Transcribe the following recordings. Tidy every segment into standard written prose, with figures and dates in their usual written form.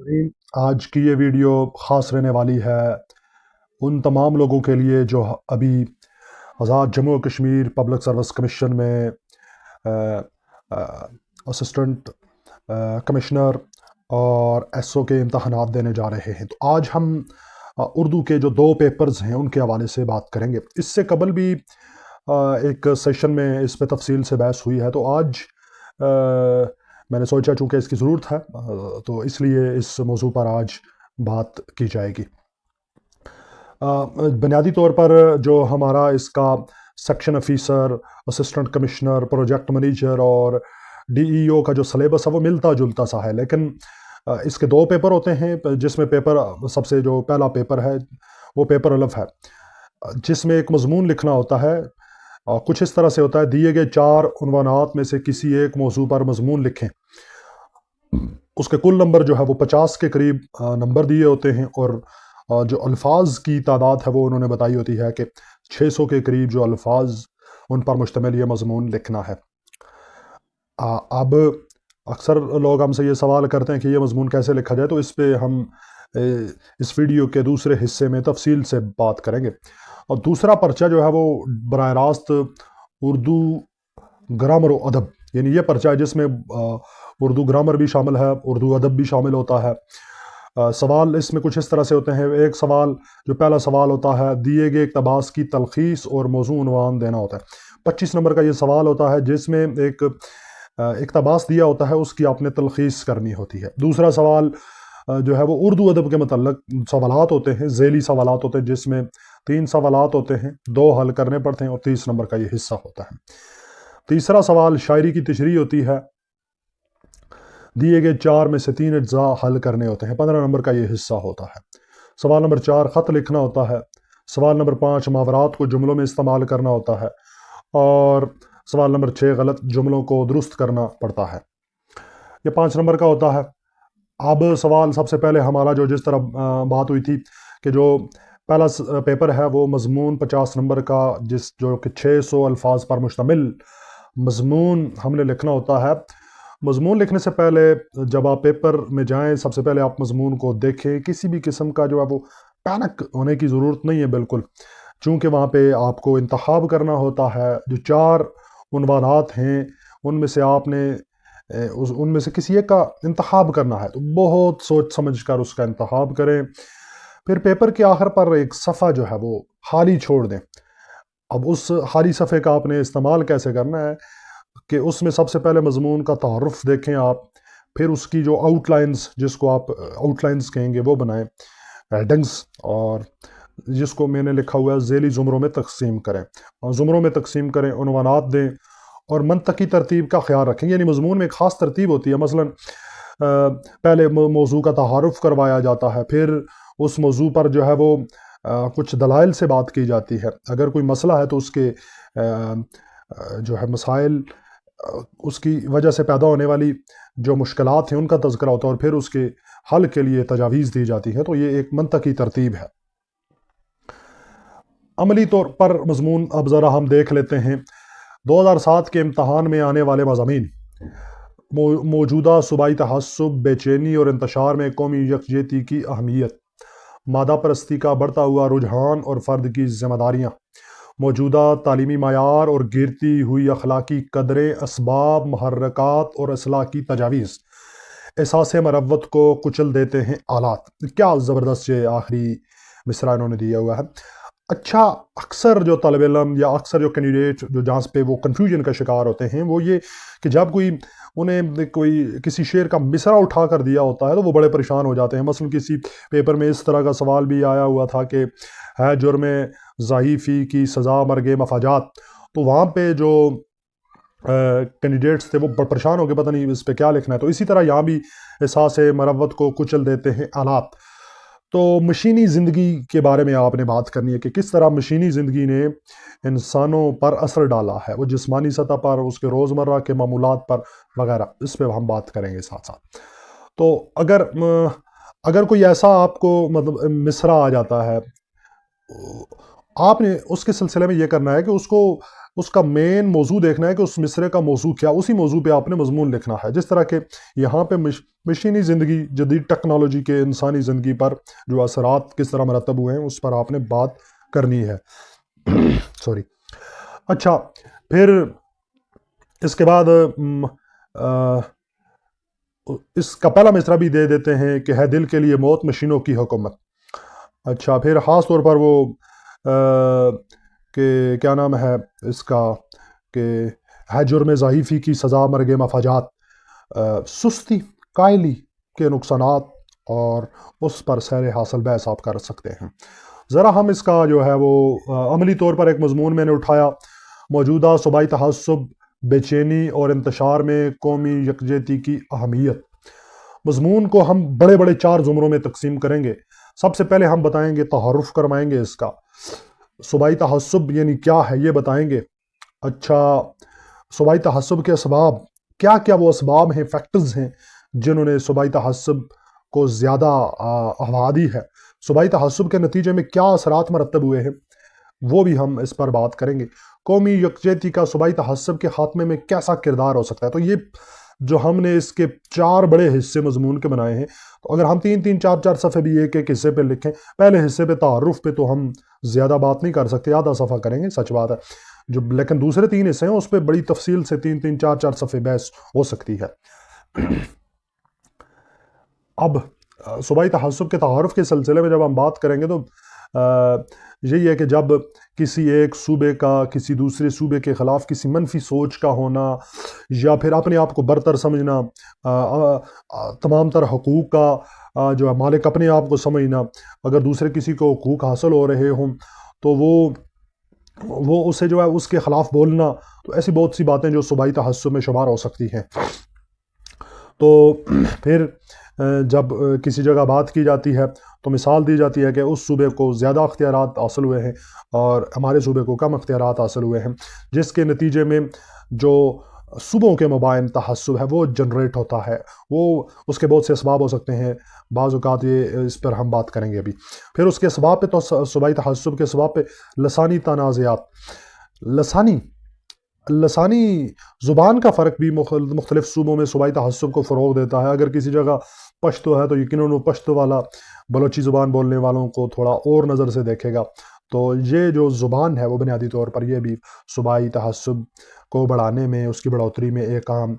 ناظرین، آج کی یہ ویڈیو خاص رہنے والی ہے ان تمام لوگوں کے لیے جو ابھی آزاد جموں و کشمیر پبلک سروس کمیشن میں اسسٹنٹ کمشنر اور ایس او کے امتحانات دینے جا رہے ہیں۔ تو آج ہم اردو کے جو 2 پیپرز ہیں ان کے حوالے سے بات کریں گے۔ اس سے قبل بھی ایک سیشن میں اس پہ تفصیل سے بحث ہوئی ہے، تو آج میں نے سوچا چونکہ اس کی ضرورت ہے تو اس لیے اس موضوع پر آج بات کی جائے گی۔ بنیادی طور پر جو ہمارا اس کا section officer, assistant commissioner, project manager اور ڈی ای او کا جو سلیبس ہے وہ ملتا جلتا سا ہے، لیکن اس کے 2 پیپر ہوتے ہیں، جس میں پیپر سب سے جو پہلا پیپر ہے وہ پیپر الف ہے، جس میں ایک مضمون لکھنا ہوتا ہے۔ کچھ اس طرح سے ہوتا ہے، دیے گئے 4 عنوانات میں سے کسی ایک موضوع پر مضمون لکھیں۔ اس کے کل نمبر جو ہے وہ 50 کے قریب نمبر دیے ہوتے ہیں، اور جو الفاظ کی تعداد ہے وہ انہوں نے بتائی ہوتی ہے کہ 600 کے قریب جو الفاظ ان پر مشتمل یہ مضمون لکھنا ہے۔ اب اکثر لوگ ہم سے یہ سوال کرتے ہیں کہ یہ مضمون کیسے لکھا جائے، تو اس پہ ہم اس ویڈیو کے دوسرے حصے میں تفصیل سے بات کریں گے۔ اور دوسرا پرچہ جو ہے وہ براہ راست اردو گرامر و ادب، یعنی یہ پرچہ ہے جس میں اردو گرامر بھی شامل ہے، اردو ادب بھی شامل ہوتا ہے۔ سوال اس میں کچھ اس طرح سے ہوتے ہیں، ایک سوال جو پہلا سوال ہوتا ہے، دیے گئے اقتباس کی تلخیص اور موضوع عنوان دینا ہوتا ہے۔ 25 نمبر کا یہ سوال ہوتا ہے جس میں ایک اقتباس دیا ہوتا ہے، اس کی آپ نے تلخیص کرنی ہوتی ہے۔ دوسرا سوال جو ہے وہ اردو ادب کے متعلق سوالات ہوتے ہیں، ذیلی سوالات ہوتے ہیں، جس میں 3 سوالات ہوتے ہیں، 2 حل کرنے پڑتے ہیں اور 30 نمبر کا یہ حصہ ہوتا ہے۔ تیسرا سوال شاعری کی تشریح ہوتی ہے، دیے گئے 4 میں سے 3 اجزاء حل کرنے ہوتے ہیں، 15 نمبر کا یہ حصہ ہوتا ہے۔ سوال نمبر 4 خط لکھنا ہوتا ہے۔ سوال نمبر 5 محاورات کو جملوں میں استعمال کرنا ہوتا ہے، اور سوال نمبر 6 غلط جملوں کو درست کرنا پڑتا ہے۔ یہ 5 نمبر کا ہوتا ہے۔ اب سوال سب سے پہلے ہمارا جو جس طرح بات ہوئی تھی کہ جو پہلا پیپر ہے وہ مضمون 50 نمبر کا، جو کہ 600 الفاظ پر مشتمل مضمون ہم نے لکھنا ہوتا ہے۔ مضمون لکھنے سے پہلے جب آپ پیپر میں جائیں، سب سے پہلے آپ مضمون کو دیکھیں۔ کسی بھی قسم کا جو ہے وہ پینک ہونے کی ضرورت نہیں ہے بالکل، چونکہ وہاں پہ آپ کو انتخاب کرنا ہوتا ہے۔ جو 4 عنوانات ہیں ان میں سے آپ نے ان میں سے کسی ایک کا انتخاب کرنا ہے، تو بہت سوچ سمجھ کر اس کا انتخاب کریں۔ پھر پیپر کے آخر پر ایک صفحہ جو ہے وہ خالی چھوڑ دیں۔ اب اس خالی صفحے کا آپ نے استعمال کیسے کرنا ہے کہ اس میں سب سے پہلے مضمون کا تعارف دیکھیں آپ، پھر اس کی جو آؤٹ لائنز، جس کو آپ آؤٹ لائنز کہیں گے، وہ بنائیں، ہیڈنگز، اور جس کو میں نے لکھا ہوا ہے ذیلی زمروں میں تقسیم کریں، اور زمروں میں تقسیم کریں، عنوانات دیں، اور منطقی ترتیب کا خیال رکھیں۔ یعنی مضمون میں ایک خاص ترتیب ہوتی ہے، مثلا پہلے موضوع کا تعارف کروایا جاتا ہے، پھر اس موضوع پر جو ہے وہ کچھ دلائل سے بات کی جاتی ہے، اگر کوئی مسئلہ ہے تو اس کے جو ہے مسائل، اس کی وجہ سے پیدا ہونے والی جو مشکلات ہیں ان کا تذکرہ ہوتا ہے، اور پھر اس کے حل کے لیے تجاویز دی جاتی ہے۔ تو یہ ایک منطقی ترتیب ہے۔ عملی طور پر مضمون اب ذرا ہم دیکھ لیتے ہیں۔ 2007 کے امتحان میں آنے والے مضامین: موجودہ صوبائی تعصب، بے چینی اور انتشار میں قومی یکجہتی کی اہمیت، مادہ پرستی کا بڑھتا ہوا رجحان اور فرد کی ذمہ داریاں، موجودہ تعلیمی معیار اور گرتی ہوئی اخلاقی قدریں، اسباب، محرکات اور اصلاح کی تجاویز، احساس مروت کو کچل دیتے ہیں آلات۔ کیا زبردست یہ آخری مصرع انہوں نے دیا ہوا ہے۔ اچھا، اکثر جو طالب علم یا اکثر جو کینڈیڈیٹ جو جہاں پہ وہ کنفیوژن کا شکار ہوتے ہیں، وہ یہ کہ جب انہیں کوئی کسی شعر کا مصرع اٹھا کر دیا ہوتا ہے تو وہ بڑے پریشان ہو جاتے ہیں۔ مثلا کسی پیپر میں اس طرح کا سوال بھی آیا ہوا تھا کہ ہے جرم ضعیفی کی سزا مرگ مفاجات، تو وہاں پہ جو کینڈیڈیٹس تھے وہ پریشان ہو کے پتہ نہیں اس پہ کیا لکھنا ہے۔ تو اسی طرح یہاں بھی احساس مروت کو کچل دیتے ہیں آلات۔ تو مشینی زندگی کے بارے میں آپ نے بات کرنی ہے کہ کس طرح مشینی زندگی نے انسانوں پر اثر ڈالا ہے، وہ جسمانی سطح پر، اس کے روزمرہ کے معمولات پر وغیرہ، اس پہ ہم بات کریں گے ساتھ ساتھ۔ تو اگر کوئی ایسا آپ کو مطلب مصرع آ جاتا ہے، آپ نے اس کے سلسلے میں یہ کرنا ہے کہ اس کو اس کا مین موضوع دیکھنا ہے کہ اس مصرعے کا موضوع کیا، اسی موضوع پہ آپ نے مضمون لکھنا ہے. جس طرح کہ یہاں پہ مشینی زندگی، جدید ٹیکنالوجی کے انسانی زندگی پر جو اثرات کس طرح مرتب ہوئے ہیں اس پر آپ نے بات کرنی ہے. سوری. اچھا، پھر اس کے بعد اس کا پہلا مصرعہ بھی دے دیتے ہیں کہ ہے دل کے لیے موت مشینوں کی حکومت. اچھا، پھر خاص طور پر وہ کہ کیا نام ہے اس کا، کہ ہے جرم ضعیفی کی سزا مرگ مفاجات، سستی قائلی کے نقصانات، اور اس پر سیر حاصل بحث آپ کر سکتے ہیں. ذرا ہم اس کا جو ہے وہ عملی طور پر ایک مضمون میں نے اٹھایا، موجودہ صوبائی تعصب، بے چینی اور انتشار میں قومی یکجہتی کی اہمیت. مضمون کو ہم بڑے بڑے 4 زمروں میں تقسیم کریں گے. سب سے پہلے ہم بتائیں گے، تعارف کروائیں گے اس کا، صوبائی تعصب یعنی کیا ہے یہ بتائیں گے. اچھا، صوبائی تعصب کے اسباب کیا کیا وہ اسباب ہیں، فیکٹرز ہیں جنہوں نے صوبائی تعصب کو زیادہ ہوا دی ہے، صوبائی تعصب کے نتیجے میں کیا اثرات مرتب ہوئے ہیں، وہ بھی ہم اس پر بات کریں گے. قومی یکجہتی کا صوبائی تعصب کے خاتمے میں کیسا کردار ہو سکتا ہے. تو یہ جو ہم نے اس کے 4 بڑے حصے مضمون کے بنائے ہیں، تو اگر ہم 3 4 صفحے بھی ایک حصے پہ لکھیں، پہلے حصے پہ تعارف پہ تو ہم زیادہ بات نہیں کر سکتے، آدھا صفحہ کریں گے، سچ بات ہے. لیکن دوسرے 3 حصے ہیں اس پہ بڑی تفصیل سے 3 4 صفحے بحث ہو سکتی ہے. اب صوبائی تعصب کے تعارف کے سلسلے میں جب ہم بات کریں گے تو یہی ہے کہ جب کسی ایک صوبے کا کسی دوسرے صوبے کے خلاف کسی منفی سوچ کا ہونا، یا پھر اپنے آپ کو برتر سمجھنا، تمام تر حقوق کا جو ہے مالک اپنے آپ کو سمجھنا، اگر دوسرے کسی کو حقوق حاصل ہو رہے ہوں تو وہ اسے جو ہے اس کے خلاف بولنا، تو ایسی بہت سی باتیں جو صوبائی تعصب میں شمار ہو سکتی ہیں. تو پھر جب کسی جگہ بات کی جاتی ہے تو مثال دی جاتی ہے کہ اس صوبے کو زیادہ اختیارات حاصل ہوئے ہیں اور ہمارے صوبے کو کم اختیارات حاصل ہوئے ہیں، جس کے نتیجے میں جو صوبوں کے مابین تعصب ہے وہ جنریٹ ہوتا ہے. وہ اس کے بہت سے اسباب ہو سکتے ہیں، بعض اوقات یہ اس پر ہم بات کریں گے ابھی. پھر اس کے اسباب پہ، تو صوبائی تعصب کے اسباب پہ لسانی تنازعات. لسانی زبان کا فرق بھی مختلف صوبوں میں صوبائی تعصب کو فروغ دیتا ہے. اگر کسی جگہ پشتو ہے تو یقیناً وہ پشتو والا بلوچی زبان بولنے والوں کو تھوڑا اور نظر سے دیکھے گا. تو یہ جو زبان ہے وہ بنیادی طور پر یہ بھی صوبائی تعصب کو بڑھانے میں، اس کی بڑھوتری میں ایک عام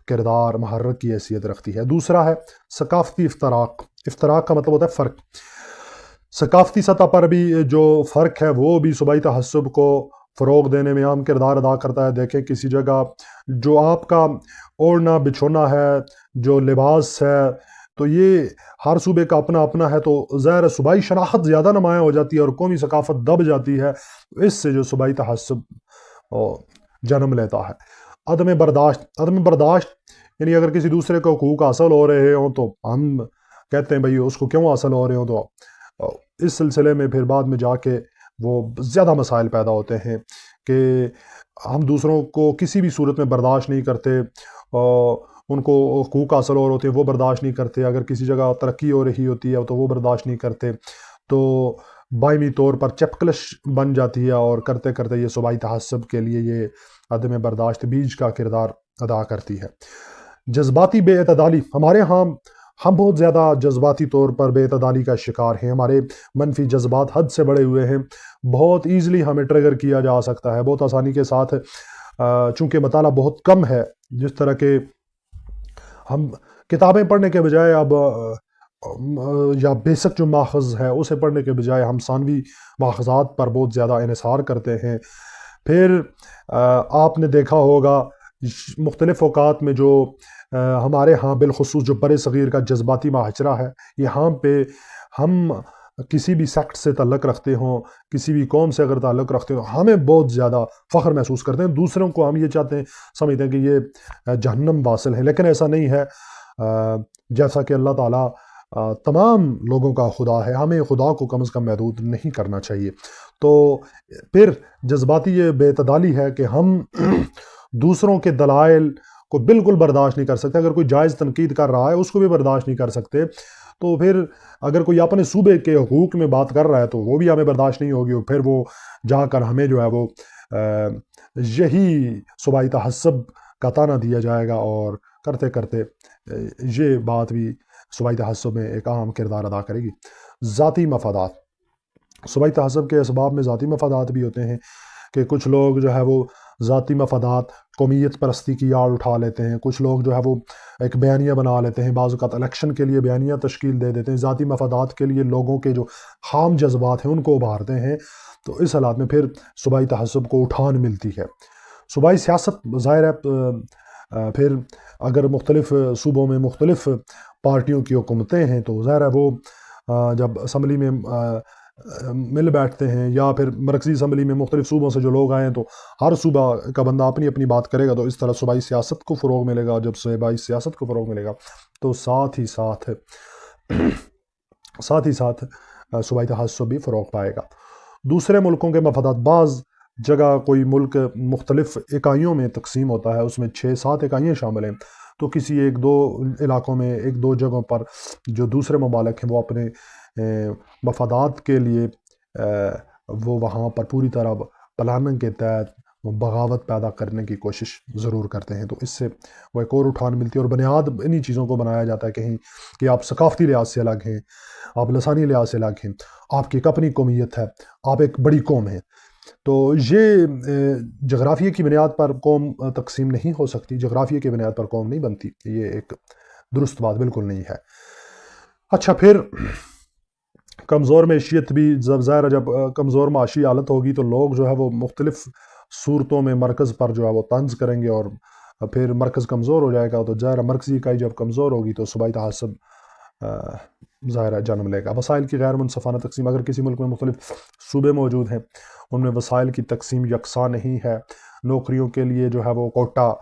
کردار محرک کی حیثیت رکھتی ہے. دوسرا ہے ثقافتی افتراق. افتراق کا مطلب ہوتا ہے فرق. ثقافتی سطح پر بھی جو فرق ہے وہ بھی صوبائی تعصب کو فروغ دینے میں عام کردار ادا کرتا ہے. دیکھیں کسی جگہ جو آپ کا اوڑھنا بچھونا ہے، جو لباس ہے، تو یہ ہر صوبے کا اپنا اپنا ہے، تو ظاہر صوبائی شناخت زیادہ نمایاں ہو جاتی ہے اور قومی ثقافت دب جاتی ہے. اس سے جو صوبائی تعصب جنم لیتا ہے. عدم برداشت یعنی اگر کسی دوسرے کو حقوق حاصل ہو رہے ہوں تو ہم کہتے ہیں بھئی اس کو کیوں حاصل ہو رہے ہوں، تو اس سلسلے میں پھر بعد میں جا کے وہ زیادہ مسائل پیدا ہوتے ہیں کہ ہم دوسروں کو کسی بھی صورت میں برداشت نہیں کرتے، ان کو حقوق حاصل ہو رہے ہوتے ہیں وہ برداشت نہیں کرتے، اگر کسی جگہ ترقی ہو رہی ہوتی ہے تو وہ برداشت نہیں کرتے، تو باہمی طور پر چپکلش بن جاتی ہے، اور کرتے کرتے یہ صوبائی تعصب کے لیے یہ عدم برداشت بیج کا کردار ادا کرتی ہے. جذباتی بے اعتدالی. ہمارے ہاں ہم بہت زیادہ جذباتی طور پر بے اعتدالی کا شکار ہیں. ہمارے منفی جذبات حد سے بڑے ہوئے ہیں، بہت ایزلی ہمیں ٹریگر کیا جا سکتا ہے، بہت آسانی کے ساتھ، چونکہ مطالعہ بہت کم ہے. جس طرح کہ ہم کتابیں پڑھنے کے بجائے اب یا بیسک جو ماخذ ہے اسے پڑھنے کے بجائے ہم ثانوی ماخذات پر بہت زیادہ انحصار کرتے ہیں. پھر آپ نے دیکھا ہوگا مختلف اوقات میں جو ہمارے ہاں بالخصوص جو بر صغیر کا جذباتی معاشرہ ہے، یہاں پہ ہم کسی بھی سیکٹ سے تعلق رکھتے ہوں، کسی بھی قوم سے اگر تعلق رکھتے ہوں، ہمیں بہت زیادہ فخر محسوس کرتے ہیں. دوسروں کو ہم یہ چاہتے ہیں، سمجھتے ہیں کہ یہ جہنم واصل ہے، لیکن ایسا نہیں ہے. جیسا کہ اللہ تعالیٰ تمام لوگوں کا خدا ہے، ہمیں خدا کو کم از کم محدود نہیں کرنا چاہیے. تو پھر جذباتی یہ بے اعتدالی ہے کہ ہم دوسروں کے دلائل کو بالکل برداشت نہیں کر سکتے. اگر کوئی جائز تنقید کر رہا ہے اس کو بھی برداشت نہیں کر سکتے، تو پھر اگر کوئی اپنے صوبے کے حقوق میں بات کر رہا ہے تو وہ بھی ہمیں برداشت نہیں ہوگی، اور پھر وہ جا کر ہمیں جو ہے وہ یہی صوبائی تحزب کا تانا دیا جائے گا، اور کرتے کرتے یہ بات بھی صوبائی تحزب میں ایک اہم کردار ادا کرے گی۔ ذاتی مفادات، صوبائی تہذب کے اسباب میں ذاتی مفادات بھی ہوتے ہیں کہ کچھ لوگ جو ہے وہ ذاتی مفادات قومیت پرستی کی آڑ اٹھا لیتے ہیں، کچھ لوگ جو ہے وہ ایک بیانیہ بنا لیتے ہیں، بعض اوقات الیکشن کے لیے بیانیہ تشکیل دے دیتے ہیں، ذاتی مفادات کے لیے لوگوں کے جو خام جذبات ہیں ان کو ابھارتے ہیں، تو اس حالات میں پھر صوبائی تہذب کو اٹھان ملتی ہے۔ صوبائی سیاست ظاہر ہے پھر اگر مختلف صوبوں میں مختلف پارٹیوں کی حکومتیں ہیں تو ظاہر ہے وہ جب اسمبلی میں مل بیٹھتے ہیں یا پھر مرکزی اسمبلی میں مختلف صوبوں سے جو لوگ آئے ہیں تو ہر صوبہ کا بندہ اپنی اپنی بات کرے گا، تو اس طرح صوبائی سیاست کو فروغ ملے گا، اور جب صوبائی سیاست کو فروغ ملے گا تو ساتھ ہی ساتھ صوبائی تحزب بھی فروغ پائے گا۔ دوسرے ملکوں کے مفادات، بعض جگہ کوئی ملک مختلف اکائیوں میں تقسیم ہوتا ہے، اس میں 6-7 اکائیاں شامل ہیں، تو کسی ایک دو علاقوں میں ایک دو جگہوں پر جو دوسرے ممالک ہیں وہ اپنے مفادات کے لیے وہ وہاں پر پوری طرح پلاننگ کے تحت بغاوت پیدا کرنے کی کوشش ضرور کرتے ہیں، تو اس سے وہ ایک اور اٹھان ملتی ہے، اور بنیاد انہی چیزوں کو بنایا جاتا ہے کہیں کہ آپ ثقافتی لحاظ سے الگ ہیں، آپ لسانی لحاظ سے الگ ہیں، آپ کی ایک اپنی قومیت ہے، آپ ایک بڑی قوم ہیں، تو یہ جغرافیے کی بنیاد پر قوم تقسیم نہیں ہو سکتی، جغرافیے کی بنیاد پر قوم نہیں بنتی، یہ ایک درست بات بالکل نہیں ہے۔ اچھا، پھر کمزور معیشیت بھی، ظاہر جب کمزور معاشی حالت ہوگی تو لوگ جو ہے وہ مختلف صورتوں میں مرکز پر جو ہے وہ طنز کریں گے، اور پھر مرکز کمزور ہو جائے گا، تو ظاہر مرکزی اکائی جب کمزور ہوگی تو صوبائی تحزب ظاہر جنم لے گا۔ وسائل کی غیر منصفانہ تقسیم، اگر کسی ملک میں مختلف صوبے موجود ہیں، ان میں وسائل کی تقسیم یکساں نہیں ہے، نوکریوں کے لیے جو ہے وہ کوٹا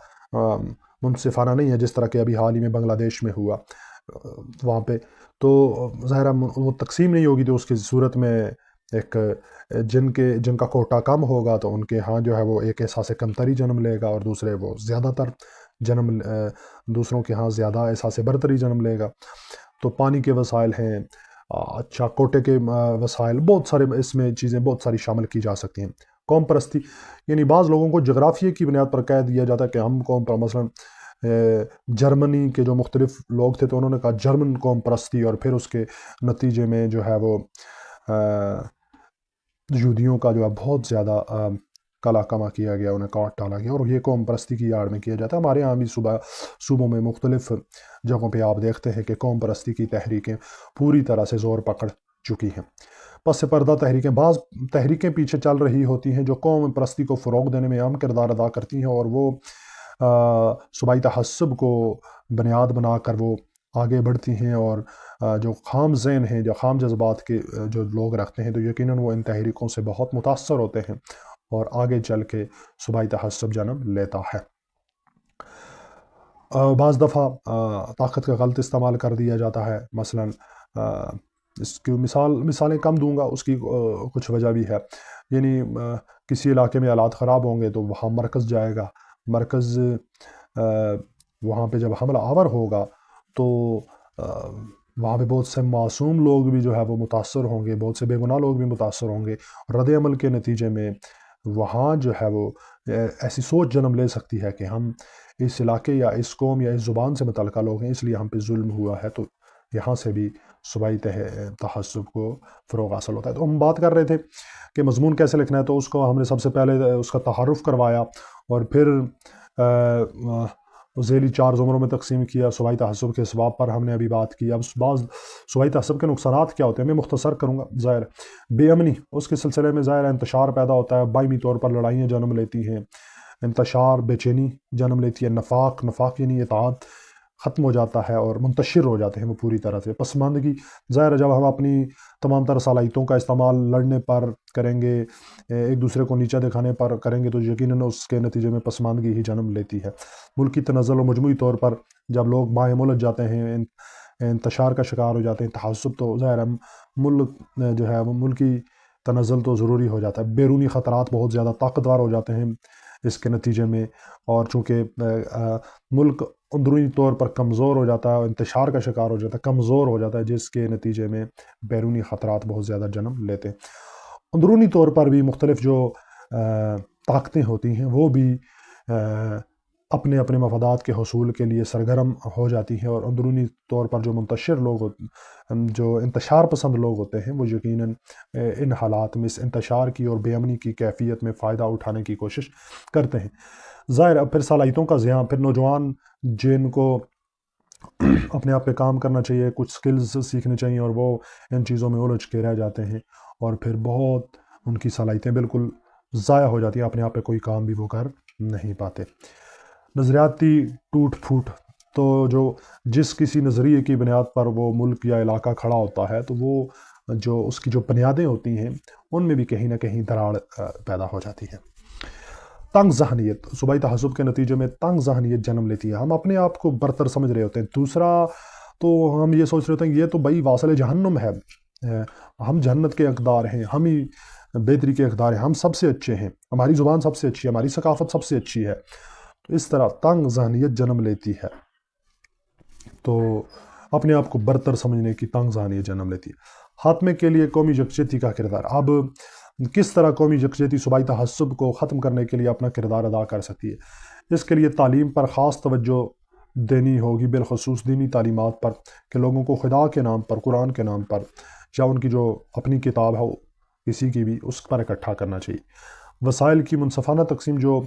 منصفانہ نہیں ہے، جس طرح کہ ابھی حال ہی میں بنگلہ دیش میں ہوا وہاں پہ، تو ظاہر وہ تقسیم نہیں ہوگی، تو اس کی صورت میں ایک جن کا کوٹا کم ہوگا تو ان کے ہاں جو ہے وہ ایک احساس کمتری جنم لے گا، اور دوسرے وہ زیادہ تر دوسروں کے ہاں زیادہ احساس برتری جنم لے گا۔ تو پانی کے وسائل ہیں، اچھا کوٹے کے وسائل، بہت سارے اس میں چیزیں بہت ساری شامل کی جا سکتی ہیں۔ قوم پرستی، یعنی بعض لوگوں کو جغرافیے کی بنیاد پر کہہ دیا جاتا ہے کہ ہم قوم پر، مثلا جرمنی کے جو مختلف لوگ تھے تو انہوں نے کہا جرمن قوم پرستی، اور پھر اس کے نتیجے میں جو ہے وہ یہودیوں کا جو ہے بہت زیادہ کلا کما کیا گیا، انہیں کاٹ ڈالا گیا، اور یہ قوم پرستی کی آڑ میں کیا جاتا ہے۔ ہمارے یہاں بھی صوبوں میں مختلف جگہوں پہ آپ دیکھتے ہیں کہ قوم پرستی کی تحریکیں پوری طرح سے زور پکڑ چکی ہیں۔ پس پردہ تحریکیں، بعض تحریکیں پیچھے چل رہی ہوتی ہیں جو قوم پرستی کو فروغ دینے میں اہم کردار ادا کرتی ہیں، اور وہ صوبائی تحزب کو بنیاد بنا کر وہ آگے بڑھتی ہیں، اور جو خام ذہن ہیں، جو خام جذبات کے جو لوگ رکھتے ہیں، تو یقیناً وہ ان تحریکوں سے بہت متاثر ہوتے ہیں، اور آگے چل کے صوبائی تحزب جنم لیتا ہے۔ بعض دفعہ طاقت کا غلط استعمال کر دیا جاتا ہے، مثلا اس کی مثالیں کم دوں گا، اس کی کچھ وجہ بھی ہے، یعنی کسی علاقے میں حالات خراب ہوں گے تو وہاں مرکز جائے گا، مرکز وہاں پہ جب حملہ آور ہوگا تو وہاں پہ بہت سے معصوم لوگ بھی جو ہے وہ متاثر ہوں گے، بہت سے بے گناہ لوگ بھی متاثر ہوں گے، رد عمل کے نتیجے میں وہاں جو ہے وہ ایسی سوچ جنم لے سکتی ہے کہ ہم اس علاقے یا اس قوم یا اس زبان سے متعلقہ لوگ ہیں، اس لیے ہم پہ ظلم ہوا ہے، تو یہاں سے بھی صوبائی تحزب کو فروغ حاصل ہوتا ہے۔ تو ہم بات کر رہے تھے کہ مضمون کیسے لکھنا ہے، تو اس کو ہم نے سب سے پہلے اس کا تعارف کروایا، اور پھر ذیلی 4 زمروں میں تقسیم کیا۔ صوبائی تحزب کے اسباب پر ہم نے ابھی بات کی، اب بعض صوبائی تحزب کے نقصانات کیا ہوتے ہیں میں مختصر کروں گا۔ ظاہر بے امنی، اس کے سلسلے میں ظاہر انتشار پیدا ہوتا ہے، باہمی طور پر لڑائیاں جنم لیتی ہیں، انتشار بے چینی جنم لیتی ہے، نفاق یعنی اطاعت ختم ہو جاتا ہے اور منتشر ہو جاتے ہیں وہ پوری طرح سے۔ پسماندگی، ظاہر ہے جب ہم اپنی تمام تر صلاحیتوں کا استعمال لڑنے پر کریں گے، ایک دوسرے کو نیچا دکھانے پر کریں گے، تو یقیناً اس کے نتیجے میں پسماندگی ہی جنم لیتی ہے۔ ملکی تنزل و مجموعی طور پر جب لوگ باہم ملک جاتے ہیں، انتشار کا شکار ہو جاتے ہیں، تحزب، تو ظاہر ہے ملک جو ہے وہ ملکی تنزل تو ضروری ہو جاتا ہے، بیرونی خطرات بہت زیادہ طاقتور ہو جاتے ہیں اس کے نتیجے میں، اور چونکہ ملک اندرونی طور پر کمزور ہو جاتا ہے، انتشار کا شکار ہو جاتا ہے، کمزور ہو جاتا ہے، جس کے نتیجے میں بیرونی خطرات بہت زیادہ جنم لیتے ہیں۔ اندرونی طور پر بھی مختلف جو طاقتیں ہوتی ہیں وہ بھی اپنے اپنے مفادات کے حصول کے لیے سرگرم ہو جاتی ہیں، اور اندرونی طور پر جو منتشر لوگ جو انتشار پسند لوگ ہوتے ہیں وہ یقیناً ان حالات میں اس انتشار کی اور بے امنی کی کیفیت میں فائدہ اٹھانے کی کوشش کرتے ہیں۔ ظاہر اب پھر صلاحیتوں کا ضیاع، پھر نوجوان جن کو اپنے آپ پہ کام کرنا چاہیے، کچھ سکلز سیکھنے چاہیے، اور وہ ان چیزوں میں الجھ کے رہ جاتے ہیں، اور پھر بہت ان کی صلاحیتیں بالکل ضائع ہو جاتی ہیں، اپنے آپ پہ کوئی کام بھی وہ کر نہیں پاتے۔ نظریاتی ٹوٹ پھوٹ، تو جس کسی نظریے کی بنیاد پر وہ ملک یا علاقہ کھڑا ہوتا ہے تو وہ جو اس کی جو بنیادیں ہوتی ہیں ان میں بھی کہیں نہ کہیں دراڑ پیدا ہو جاتی ہے۔ تنگ ذہنیت، صوبائی تحزب کے نتیجے میں تنگ ذہنیت جنم لیتی ہے۔ ہم اپنے آپ کو برتر سمجھ رہے ہوتے ہیں، دوسرا تو ہم یہ سوچ رہے ہوتے ہیں یہ تو بھائی واصل جہنم ہے، ہم جنت کے حقدار ہیں، ہم ہی بہتری کے حقدار ہیں، ہم سب سے اچھے ہیں، ہماری زبان سب سے اچھی ہے، ہماری ثقافت سب سے اچھی ہے۔ تو اس طرح تنگ ذہنیت جنم لیتی ہے، تو اپنے آپ کو برتر سمجھنے کی تنگ ذہنیت جنم لیتی ہے۔ خاتمے کے لیے قومی یکجہتی کا کردار، اب کس طرح قومی یکجہتی صوبائی تعصب کو ختم کرنے کے لیے اپنا کردار ادا کر سکتی ہے؟ اس کے لیے تعلیم پر خاص توجہ دینی ہوگی، بالخصوص دینی تعلیمات پر، کہ لوگوں کو خدا کے نام پر، قرآن کے نام پر، یا ان کی جو اپنی کتاب ہے کسی کی بھی، اس پر اکٹھا کرنا چاہیے۔ وسائل کی منصفانہ تقسیم، جو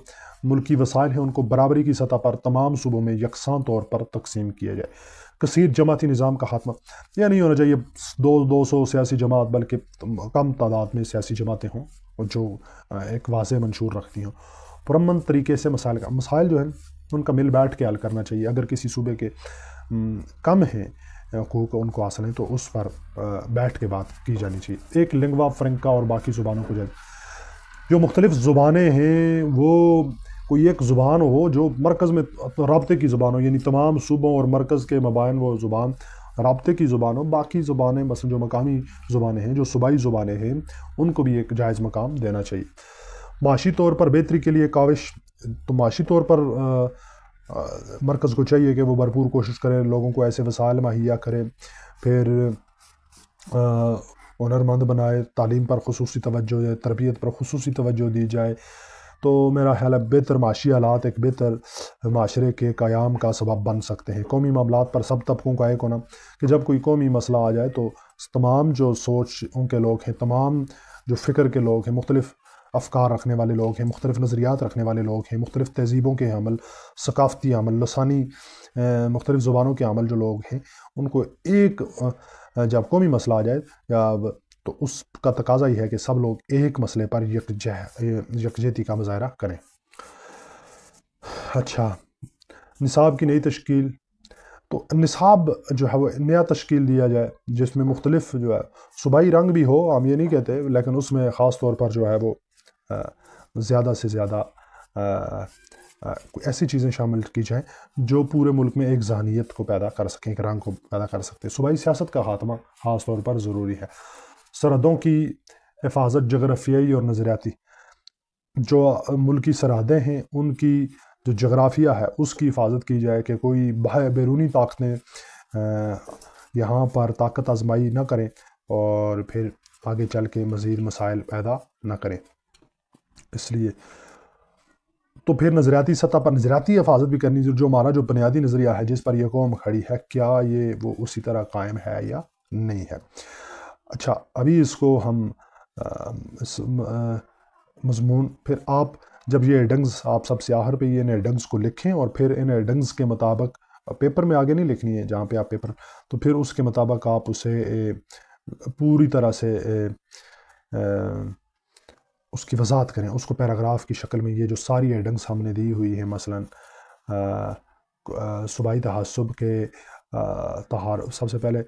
ملکی وسائل ہیں ان کو برابری کی سطح پر تمام صوبوں میں یکساں طور پر تقسیم کیا جائے۔ کثیر جماعتی نظام کا خاتمہ، یہ نہیں ہونا چاہیے 200 سیاسی جماعت، بلکہ کم تعداد میں سیاسی جماعتیں ہوں جو ایک واضح منشور رکھتی ہوں۔ پرامن طریقے سے مسائل جو ہیں ان کا مل بیٹھ کے حل کرنا چاہیے۔ اگر کسی صوبے کے کم ہیں حقوق ان کو حاصل ہیں تو اس پر بیٹھ کے بات کی جانی چاہیے۔ ایک لنگوا فرنکا اور باقی زبانوں کو جو مختلف زبانیں ہیں وہ کوئی ایک زبان ہو جو مرکز میں رابطے کی زبان ہو، یعنی تمام صوبوں اور مرکز کے مابین وہ زبان رابطے کی زبان ہو۔ باقی زبانیں مثلا جو مقامی زبانیں ہیں، جو صوبائی زبانیں ہیں، ان کو بھی ایک جائز مقام دینا چاہیے۔ معاشی طور پر بہتری کے لیے کاوش، تو معاشی طور پر مرکز کو چاہیے کہ وہ بھرپور کوشش کرے، لوگوں کو ایسے وسائل مہیا کرے، پھر ہنرمند بنائے، تعلیم پر خصوصی توجہ دے، تربیت پر خصوصی توجہ دی جائے، تو میرا خیال ہے بہتر معاشی حالات ایک بہتر معاشرے کے قیام کا سبب بن سکتے ہیں۔ قومی معاملات پر سب طبقوں کا ایک ہونا، کہ جب کوئی قومی مسئلہ آ جائے تو تمام جو سوچ ان کے لوگ ہیں، تمام جو فکر کے لوگ ہیں، مختلف افکار رکھنے والے لوگ ہیں، مختلف نظریات رکھنے والے لوگ ہیں، مختلف تہذیبوں کے عمل، ثقافتی عمل، لسانی مختلف زبانوں کے عمل جو لوگ ہیں، ان کو ایک جب قومی مسئلہ آ جائے تو اس کا تقاضا یہ ہے کہ سب لوگ ایک مسئلے پر یکجہتی کا مظاہرہ کریں۔ اچھا، نصاب کی نئی تشکیل، تو نصاب جو ہے وہ نیا تشکیل دیا جائے جس میں مختلف جو ہے صوبائی رنگ بھی ہو، ہم یہ نہیں کہتے، لیکن اس میں خاص طور پر جو ہے وہ زیادہ سے زیادہ ایسی چیزیں شامل کی جائیں جو پورے ملک میں ایک ذہنیت کو پیدا کر سکیں، ایک رنگ کو پیدا کر سکتے ہیں۔ صوبائی سیاست کا خاتمہ خاص طور پر ضروری ہے۔ سرحدوں کی حفاظت، جغرافیائی اور نظریاتی، جو ملکی سرحدیں ہیں ان کی جو جغرافیہ ہے اس کی حفاظت کی جائے کہ کوئی بیرونی طاقتیں یہاں پر طاقت آزمائی نہ کریں اور پھر آگے چل کے مزید مسائل پیدا نہ کریں۔ اس لیے تو پھر نظریاتی سطح پر نظریاتی حفاظت بھی کرنی، جو ہمارا جو بنیادی نظریہ ہے جس پر یہ قوم کھڑی ہے، کیا یہ وہ اسی طرح قائم ہے یا نہیں ہے۔ اچھا، ابھی اس کو ہم اس مضمون، پھر آپ جب یہ ایڈنگز آپ سب سے آخر پہ یہ ان ایڈنگز کو لکھیں اور پھر ان ایڈنگز کے مطابق پیپر میں آگے نہیں لکھنی ہے جہاں پہ آپ پیپر، تو پھر اس کے مطابق آپ اسے پوری طرح سے اس کی وضاحت کریں، اس کو پیراگراف کی شکل میں، یہ جو ساری ایڈنگز ہم نے دی ہوئی ہیں، مثلا صوبائی تعصب کے سب سے پہلے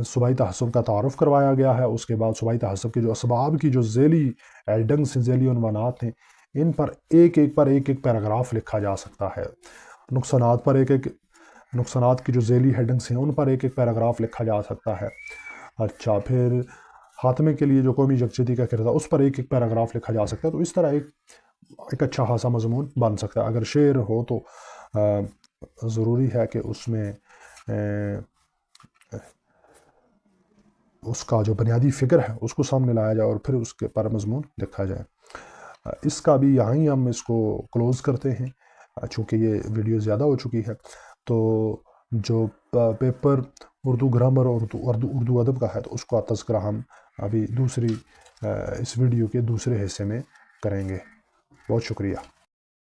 صوبائی تعصب کا تعارف کروایا گیا ہے، اس کے بعد صوبائی تعصب کے جو اسباب کی جو ذیلی ایڈنگز ہیں، ذیلی عنوانات ہیں، ان پر ایک ایک پیراگراف لکھا جا سکتا ہے۔ نقصانات پر نقصانات کی جو ذیلی ہیڈنگز ہیں ان پر ایک پیراگراف لکھا جا سکتا ہے۔ اچھا، پھر خاتمے کے لیے جو قومی یکجہتی کا کردار، اس پر ایک پیراگراف لکھا جا سکتا ہے۔ تو اس طرح ایک اچھا خاصا مضمون بن سکتا ہے۔ اگر شعر ہو تو ضروری ہے کہ اس میں اس کا جو بنیادی فکر ہے اس کو سامنے لایا جائے اور پھر اس کے پر مضمون لکھا جائے۔ اس کا بھی یہاں ہی ہم اس کو کلوز کرتے ہیں، چونکہ یہ ویڈیو زیادہ ہو چکی ہے۔ تو جو پیپر اردو گرامر اور اردو ادب کا ہے تو اس کا تذکرہ ہم ابھی اس ویڈیو کے دوسرے حصے میں کریں گے۔ بہت شکریہ۔